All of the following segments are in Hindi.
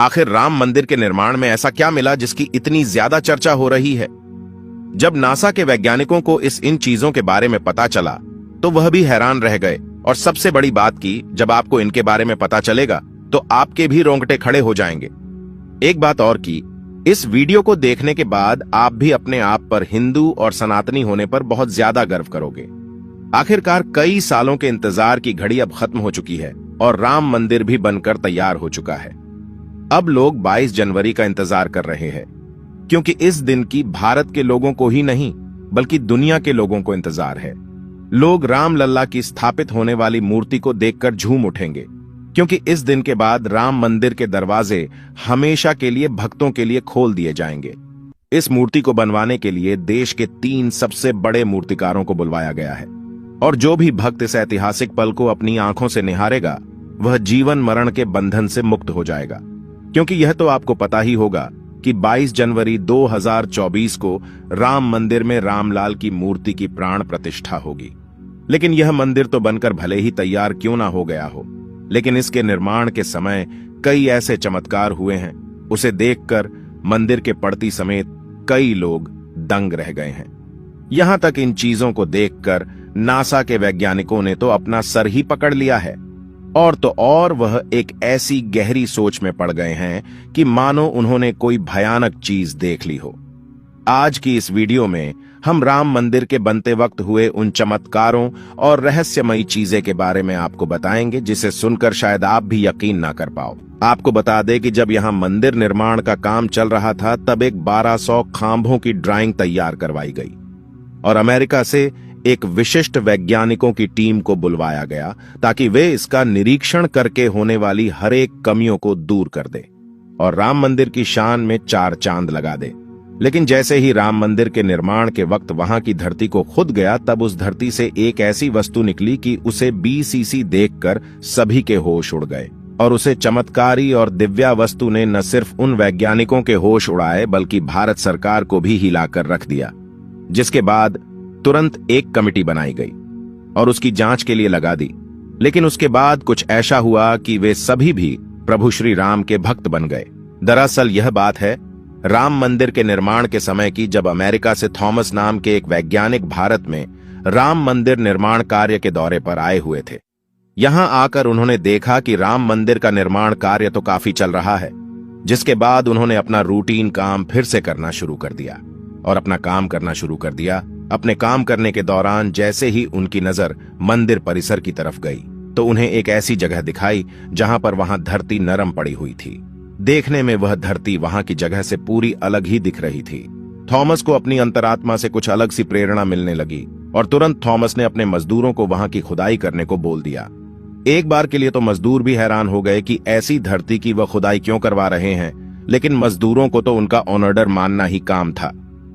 आखिर राम मंदिर के निर्माण में ऐसा क्या मिला जिसकी इतनी ज्यादा चर्चा हो रही है? जब नासा के वैज्ञानिकों को इन चीजों के बारे में पता चला तो वह भी हैरान रह गए। और सबसे बड़ी बात की, जब आपको इनके बारे में पता चलेगा तो आपके भी रोंगटे खड़े हो जाएंगे। एक बात और की, इस वीडियो को देखने के बाद आप भी अपने आप पर हिंदू और सनातनी होने पर बहुत ज्यादा गर्व करोगे। आखिरकार कई सालों के इंतजार की घड़ी अब खत्म हो चुकी है और राम मंदिर भी बनकर तैयार हो चुका है। अब लोग 22 जनवरी का इंतजार कर रहे हैं, क्योंकि इस दिन की भारत के लोगों को ही नहीं बल्कि दुनिया के लोगों को इंतजार है। लोग राम लल्ला की स्थापित होने वाली मूर्ति को देखकर झूम उठेंगे, क्योंकि इस दिन के बाद राम मंदिर के दरवाजे हमेशा के लिए भक्तों के लिए खोल दिए जाएंगे। इस मूर्ति को बनवाने के लिए देश के 3 सबसे बड़े मूर्तिकारों को बुलवाया गया है, और जो भी भक्त इस ऐतिहासिक पल को अपनी आंखों से निहारेगा वह जीवन मरण के बंधन से मुक्त हो जाएगा। क्योंकि यह तो आपको पता ही होगा कि 22 जनवरी 2024 को राम मंदिर में रामलाल की मूर्ति की प्राण प्रतिष्ठा होगी। लेकिन यह मंदिर तो बनकर भले ही तैयार क्यों ना हो गया हो, लेकिन इसके निर्माण के समय कई ऐसे चमत्कार हुए हैं, उसे देखकर मंदिर के पड़ती समेत कई लोग दंग रह गए हैं। यहां तक इन चीजों को देखकर नासा के वैज्ञानिकों ने तो अपना सर ही पकड़ लिया है, और तो और वह एक ऐसी गहरी सोच में पड़ गए हैं कि मानो उन्होंने कोई भयानक चीज देख ली हो। आज की इस वीडियो में हम राम मंदिर के बनते वक्त हुए उन चमत्कारों और रहस्यमयी चीजें के बारे में आपको बताएंगे, जिसे सुनकर शायद आप भी यकीन ना कर पाओ। आपको बता दें कि जब यहां मंदिर निर्माण का काम चल रहा था तब एक 1200 खांभों की ड्राइंग तैयार करवाई गई और अमेरिका से एक विशिष्ट वैज्ञानिकों की टीम को बुलवाया गया ताकि वे इसका निरीक्षण करके होने वाली हर एक कमियों को दूर कर दे और राम मंदिर की शान में 4 चांद लगा दे। लेकिन जैसे ही राम मंदिर के निर्माण के वक्त वहां की धरती को खुद गया, तब उस धरती से एक ऐसी वस्तु निकली कि उसे BCC देखकर सभी के होश उड़ गए। और उसे चमत्कारी और दिव्या वस्तु ने न सिर्फ उन वैज्ञानिकों के होश उड़ाए बल्कि भारत सरकार को भी हिलाकर रख दिया, जिसके बाद तुरंत एक कमेटी बनाई गई और उसकी जांच के लिए लगा दी। लेकिन उसके बाद कुछ ऐसा हुआ कि वे सभी भी प्रभु श्री राम के भक्त बन गए। दरअसल यह बात है राम मंदिर के निर्माण के समय की, जब अमेरिका से थॉमस नाम के एक वैज्ञानिक भारत में राम मंदिर निर्माण कार्य के दौरे पर आए हुए थे। यहां आकर उन्होंने देखा कि राम मंदिर का निर्माण कार्य तो काफी चल रहा है, जिसके बाद उन्होंने अपना रूटीन काम फिर से करना शुरू कर दिया और अपना काम करना शुरू कर दिया। अपने काम करने के दौरान जैसे ही उनकी नजर मंदिर परिसर की तरफ गई तो उन्हें एक ऐसी जगह दिखाई जहां पर वहां धरती नरम पड़ी हुई थी। देखने में वह धरती वहां की जगह से पूरी अलग ही दिख रही थी। थॉमस को अपनी अंतरात्मा से कुछ अलग सी प्रेरणा मिलने लगी और तुरंत थॉमस ने अपने मजदूरों को वहां की खुदाई करने को बोल दिया। एक बार के लिए तो मजदूर भी हैरान हो गए कि ऐसी धरती की वह खुदाई क्यों करवा रहे हैं, लेकिन मजदूरों को तो उनका ऑर्डर मानना ही काम था,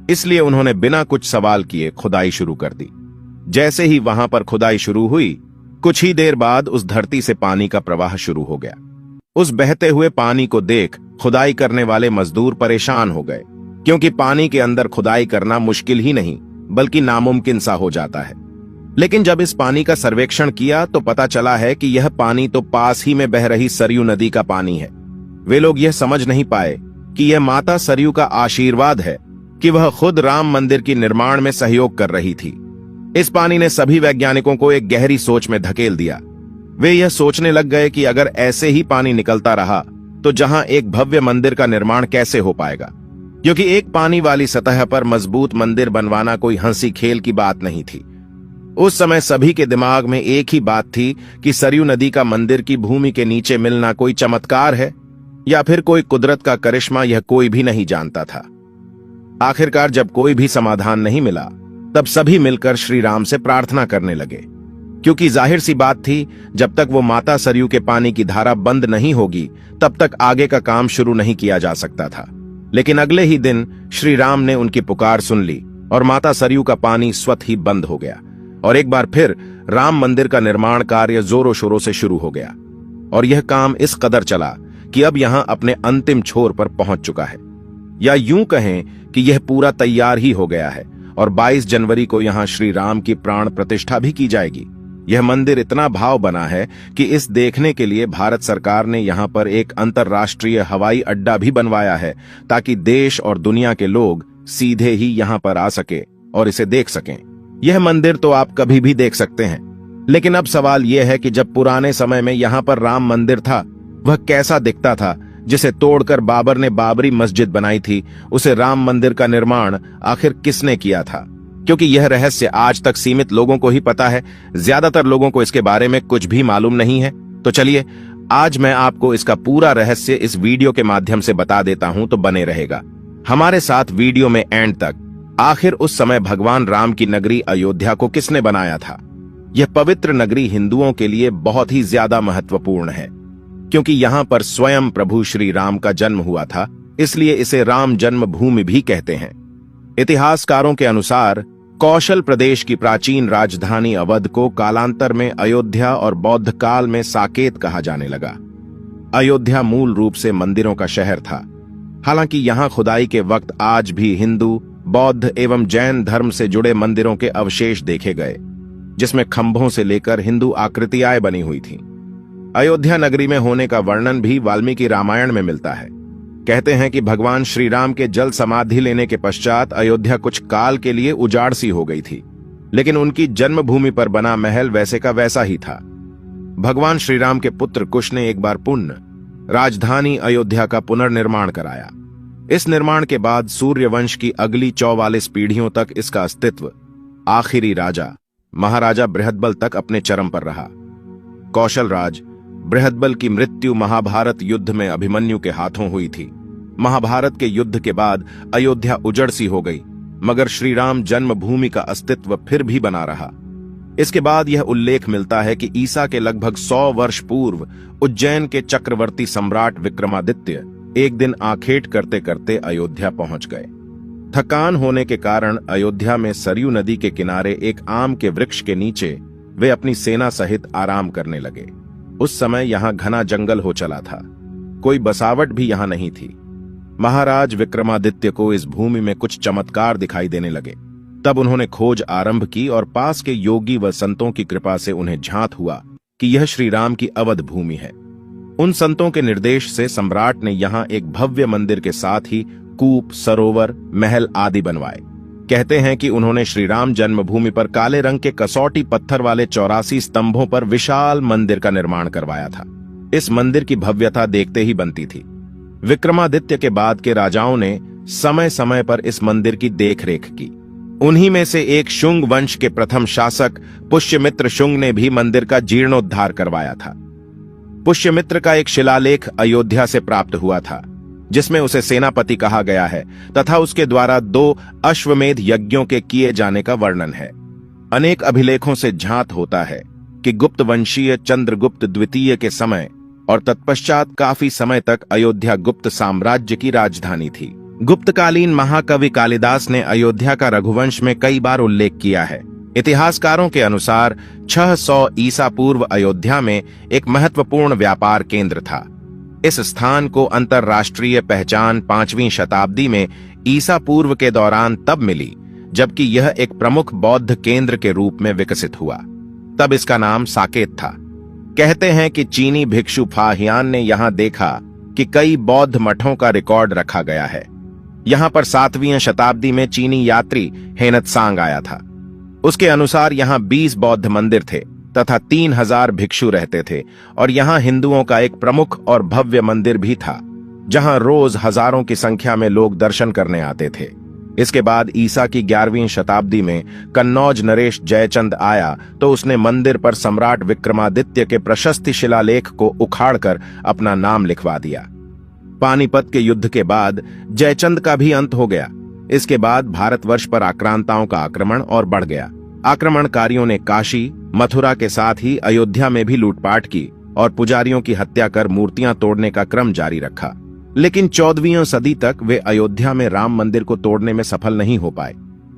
इसलिए उन्होंने बिना कुछ सवाल किए खुदाई शुरू कर दी। जैसे ही वहां पर खुदाई शुरू हुई, कुछ ही देर बाद उस धरती से पानी का प्रवाह शुरू हो गया। उस बहते हुए पानी को देख खुदाई करने वाले मजदूर परेशान हो गए, क्योंकि पानी के अंदर खुदाई करना मुश्किल ही नहीं बल्कि नामुमकिन सा हो जाता है। लेकिन जब इस पानी का सर्वेक्षण किया तो पता चला है कि यह पानी तो पास ही में बह रही सरयू नदी का पानी है। वे लोग यह समझ नहीं पाए कि यह माता सरयू का आशीर्वाद है कि वह खुद राम मंदिर की निर्माण में सहयोग कर रही थी। इस पानी ने सभी वैज्ञानिकों को एक गहरी सोच में धकेल दिया। वे यह सोचने लग गए कि अगर ऐसे ही पानी निकलता रहा तो जहां एक भव्य मंदिर का निर्माण कैसे हो पाएगा, क्योंकि एक पानी वाली सतह पर मजबूत मंदिर बनवाना कोई हंसी खेल की बात नहीं थी। उस समय सभी के दिमाग में एक ही बात थी कि सरयू नदी का मंदिर की भूमि के नीचे मिलना कोई चमत्कार है या फिर कोई कुदरत का करिश्मा, यह कोई भी नहीं जानता था। आखिरकार जब कोई भी समाधान नहीं मिला तब सभी मिलकर श्री राम से प्रार्थना करने लगे, क्योंकि जाहिर सी बात थी जब तक वो माता सरयू के पानी की धारा बंद नहीं होगी तब तक आगे का काम शुरू नहीं किया जा सकता था। लेकिन अगले ही दिन श्री राम ने उनकी पुकार सुन ली और माता सरयू का पानी स्वतः ही बंद हो गया और एक बार फिर राम मंदिर का निर्माण कार्य जोरों शोरों से शुरू हो गया। और यह काम इस कदर चला कि अब यहां अपने अंतिम छोर पर पहुंच चुका है, या यूं कहें कि यह पूरा तैयार ही हो गया है और 22 जनवरी को यहां श्री राम की प्राण प्रतिष्ठा भी की जाएगी। यह मंदिर इतना भाव बना है कि इस देखने के लिए भारत सरकार ने यहाँ पर एक अंतर्राष्ट्रीय हवाई अड्डा भी बनवाया है, ताकि देश और दुनिया के लोग सीधे ही यहाँ पर आ सके और इसे देख सकें। यह मंदिर तो आप कभी भी देख सकते हैं, लेकिन अब सवाल यह है कि जब पुराने समय में यहाँ पर राम मंदिर था, वह कैसा दिखता था, जिसे तोड़कर बाबर ने बाबरी मस्जिद बनाई थी। उसे राम मंदिर का निर्माण आखिर किसने किया था? क्योंकि यह रहस्य आज तक सीमित लोगों को ही पता है, ज्यादातर लोगों को इसके बारे में कुछ भी मालूम नहीं है। तो चलिए आज मैं आपको इसका पूरा रहस्य इस वीडियो के माध्यम से बता देता हूं, तो बने रहेगा हमारे साथ वीडियो में एंड तक। आखिर उस समय भगवान राम की नगरी अयोध्या को किसने बनाया था? यह पवित्र नगरी हिंदुओं के लिए बहुत ही ज्यादा महत्वपूर्ण है, क्योंकि यहाँ पर स्वयं प्रभु श्री राम का जन्म हुआ था, इसलिए इसे राम जन्मभूमि भी कहते हैं। इतिहासकारों के अनुसार कौशल प्रदेश की प्राचीन राजधानी अवध को कालांतर में अयोध्या और बौद्ध काल में साकेत कहा जाने लगा। अयोध्या मूल रूप से मंदिरों का शहर था। हालांकि यहाँ खुदाई के वक्त आज भी हिंदू, बौद्ध एवं जैन धर्म से जुड़े मंदिरों के अवशेष देखे गए, जिसमें खंभों से लेकर हिंदू आकृतियां बनी हुई थीं। अयोध्या नगरी में होने का वर्णन भी वाल्मीकि रामायण में मिलता है। कहते हैं कि भगवान श्री राम के जल समाधि लेने के पश्चात अयोध्या कुछ काल के लिए उजाड़ सी हो गई थी, लेकिन उनकी जन्मभूमि पर बना महल वैसे का वैसा ही था। भगवान श्री राम के पुत्र कुश ने एक बार पुण्य राजधानी अयोध्या का पुनर्निर्माण कराया। इस निर्माण के बाद सूर्यवंश की अगली 44 पीढ़ियों तक इसका अस्तित्व आखिरी राजा महाराजा बृहदबल तक अपने चरम पर रहा। कौशल राज बृहदबल की मृत्यु महाभारत युद्ध में अभिमन्यु के हाथों हुई थी। महाभारत के युद्ध के बाद अयोध्या उजड़ सी हो गई, मगर श्री राम जन्मभूमि का अस्तित्व फिर भी बना रहा। इसके बाद यह उल्लेख मिलता है कि ईसा के लगभग 100 वर्ष पूर्व उज्जैन के चक्रवर्ती सम्राट विक्रमादित्य एक दिन आखेट करते करते अयोध्या पहुंच गए। थकान होने के कारण अयोध्या में सरयू नदी के किनारे एक आम के वृक्ष के नीचे वे अपनी सेना सहित आराम करने लगे। उस समय यहां घना जंगल हो चला था, कोई बसावट भी यहां नहीं थी। महाराज विक्रमादित्य को इस भूमि में कुछ चमत्कार दिखाई देने लगे। तब उन्होंने खोज आरंभ की और पास के योगी व संतों की कृपा से उन्हें झांत हुआ कि यह श्री राम की अवध भूमि है। उन संतों के निर्देश से सम्राट ने यहां एक भव्य मंदिर के साथ ही कूप, सरोवर, महल आदि बनवाए। कहते हैं कि उन्होंने श्री राम जन्मभूमि पर काले रंग के कसौटी पत्थर वाले 84 स्तंभों पर विशाल मंदिर का निर्माण करवाया था। इस मंदिर की भव्यता देखते ही बनती थी। विक्रमादित्य के बाद के राजाओं ने समय समय पर इस मंदिर की देखरेख की। उन्हीं में से एक शुंग वंश के प्रथम शासक पुष्यमित्र शुंग ने भी मंदिर का जीर्णोद्धार करवाया था। पुष्यमित्र का एक शिलालेख अयोध्या से प्राप्त हुआ था, जिसमें उसे सेनापति कहा गया है तथा उसके द्वारा 2 अश्वमेध यज्ञों के किए जाने का वर्णन है। अनेक अभिलेखों से झांत होता है कि गुप्त वंशीय चंद्रगुप्त द्वितीय के समय और तत्पश्चात काफी समय तक अयोध्या गुप्त साम्राज्य की राजधानी थी। गुप्तकालीन महाकवि कालिदास ने अयोध्या का रघुवंश में कई बार उल्लेख किया है। इतिहासकारों के अनुसार 600 ईसा पूर्व अयोध्या में एक महत्वपूर्ण व्यापार केंद्र था। इस स्थान को अंतरराष्ट्रीय पहचान 5वीं शताब्दी में ईसा पूर्व के दौरान तब मिली जबकि यह एक प्रमुख बौद्ध केंद्र के रूप में विकसित हुआ। तब इसका नाम साकेत था। कहते हैं कि चीनी भिक्षु फाहियान ने यहां देखा कि कई बौद्ध मठों का रिकॉर्ड रखा गया है। यहां पर 7वीं शताब्दी में चीनी यात्री हेनत्सांग आया था। उसके अनुसार यहां 20 बौद्ध मंदिर थे तथा 3000 भिक्षु रहते थे, और यहां हिंदुओं का एक प्रमुख और भव्य मंदिर भी था, जहां रोज हजारों की संख्या में लोग दर्शन करने आते थे। इसके बाद ईसा की 11वीं शताब्दी में कन्नौज नरेश जयचंद आया तो उसने मंदिर पर सम्राट विक्रमादित्य के प्रशस्ति शिलालेख को उखाड़कर अपना नाम लिखवा दिया। पानीपत के युद्ध के बाद जयचंद का भी अंत हो गया। इसके बाद भारतवर्ष पर आक्रांताओं का आक्रमण और बढ़ गया। आक्रमणकारियों ने काशी, मथुरा के साथ ही अयोध्या में भी लूटपाट की और पुजारियों की हत्या कर मूर्तियां तोड़ने का क्रम जारी रखा। लेकिन 14वीं सदी तक वे अयोध्या में राम मंदिर को तोड़ने में सफल नहीं हो पाए।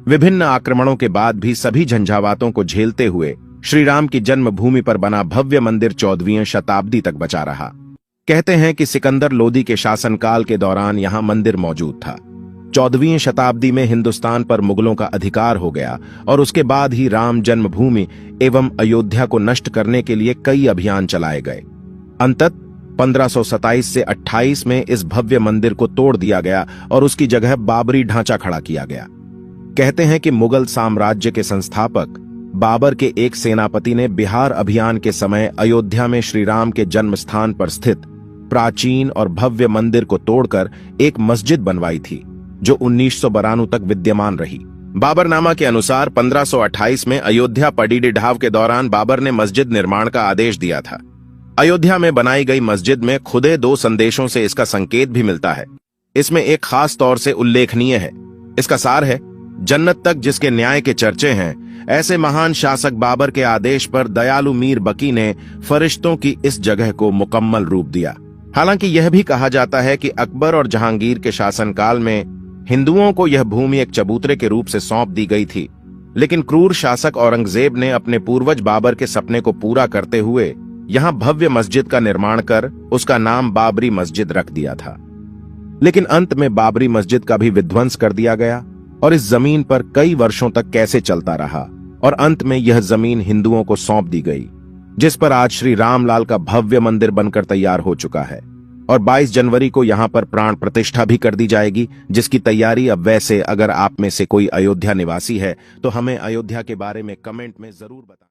विभिन्न आक्रमणों के बाद भी सभी झंझावातों को झेलते हुए श्री राम की जन्मभूमि पर बना भव्य मंदिर 14वीं शताब्दी तक बचा रहा। कहते हैं कि सिकंदर लोदी के शासनकाल के दौरान यहां मंदिर मौजूद था। 14वीं शताब्दी में हिंदुस्तान पर मुगलों का अधिकार हो गया और उसके बाद ही राम जन्मभूमि एवं अयोध्या को नष्ट करने के लिए कई अभियान चलाए गए। अंतत 1527 से 28 में इस भव्य मंदिर को तोड़ दिया गया और उसकी जगह बाबरी ढांचा खड़ा किया गया। कहते हैं कि मुगल साम्राज्य के संस्थापक बाबर के एक सेनापति ने बिहार अभियान के समय अयोध्या में श्री राम के जन्म स्थान पर स्थित प्राचीन और भव्य मंदिर को तोड़कर एक मस्जिद बनवाई थी, जो 1992 तक विद्यमान रही। बाबरनामा के अनुसार 1528 में अयोध्या पडीडी ढाव के दौरान बाबर ने मस्जिद निर्माण का आदेश दिया था। अयोध्या में बनाई गई मस्जिद में खुदे 2 संदेशों से इसका संकेत भी मिलता है। इसमें एक खास तौर से उल्लेखनीय है। इसका सार है, जन्नत तक जिसके न्याय के चर्चे हैं, ऐसे महान शासक बाबर के आदेश पर दयालु मीर बकी ने फरिश्तों की इस जगह को मुकम्मल रूप दिया। हालांकि यह भी कहा जाता है कि अकबर और जहांगीर के शासनकाल में हिंदुओं को यह भूमि एक चबूतरे के रूप से सौंप दी गई थी, लेकिन क्रूर शासक औरंगजेब ने अपने पूर्वज बाबर के सपने को पूरा करते हुए यहां भव्य मस्जिद का निर्माण कर उसका नाम बाबरी मस्जिद रख दिया था। लेकिन अंत में बाबरी मस्जिद का भी विध्वंस कर दिया गया और इस जमीन पर कई वर्षों तक कैसे चलता रहा और अंत में यह जमीन हिंदुओं को सौंप दी गई, जिस पर आज श्री रामलाल का भव्य मंदिर बनकर तैयार हो चुका है और 22 जनवरी को यहां पर प्राण प्रतिष्ठा भी कर दी जाएगी, जिसकी तैयारी अब वैसे अगर आप में से कोई अयोध्या निवासी है तो हमें अयोध्या के बारे में कमेंट में जरूर बताएं।